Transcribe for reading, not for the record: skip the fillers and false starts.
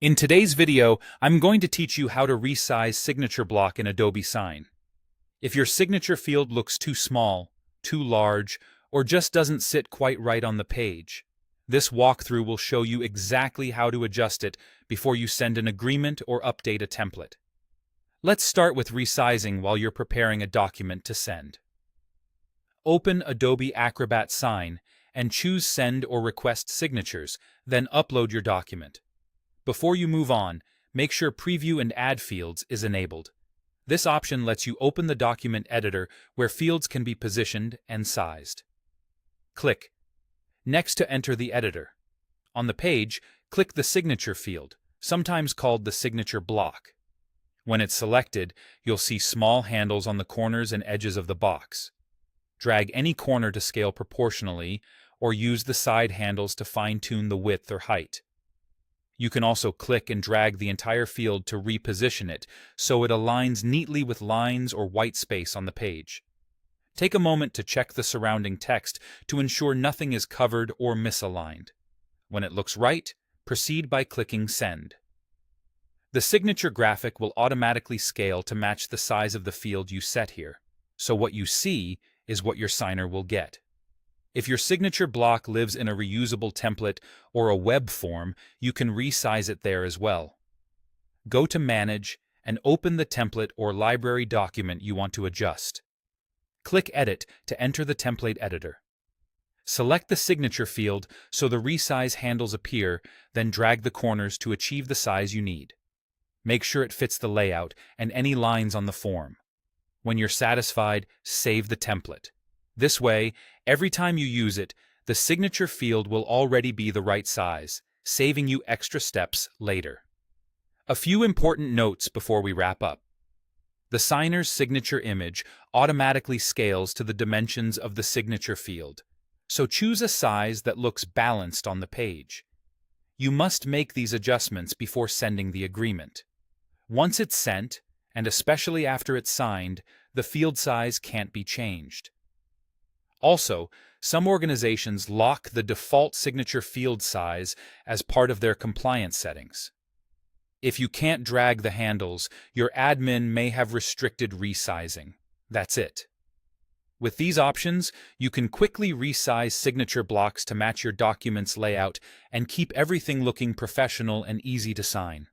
In today's video, I'm going to teach you how to resize signature block in Adobe Sign. If your signature field looks too small, too large, or just doesn't sit quite right on the page, this walkthrough will show you exactly how to adjust it before you send an agreement or update a template. Let's start with resizing while you're preparing a document to send. Open Adobe Acrobat Sign and choose Send or Request Signatures, then upload your document. Before you move on, make sure Preview and Add Fields is enabled. This option lets you open the document editor where fields can be positioned and sized. Click Next to enter the editor. On the page, click the Signature field, sometimes called the signature block. When it's selected, you'll see small handles on the corners and edges of the box. Drag any corner to scale proportionally, or use the side handles to fine-tune the width or height. You can also click and drag the entire field to reposition it so it aligns neatly with lines or white space on the page. Take a moment to check the surrounding text to ensure nothing is covered or misaligned. When it looks right, proceed by clicking Send. The signature graphic will automatically scale to match the size of the field you set here, so what you see is what your signer will get. If your signature block lives in a reusable template or a web form, you can resize it there as well. Go to Manage and open the template or library document you want to adjust. Click Edit to enter the template editor. Select the signature field so the resize handles appear, then drag the corners to achieve the size you need. Make sure it fits the layout and any lines on the form. When you're satisfied, save the template. This way, every time you use it, the signature field will already be the right size, saving you extra steps later. A few important notes before we wrap up. The signer's signature image automatically scales to the dimensions of the signature field, so choose a size that looks balanced on the page. You must make these adjustments before sending the agreement. Once it's sent, and especially after it's signed, the field size can't be changed. Also, some organizations lock the default signature field size as part of their compliance settings. If you can't drag the handles, your admin may have restricted resizing. That's it. With these options, you can quickly resize signature blocks to match your document's layout and keep everything looking professional and easy to sign.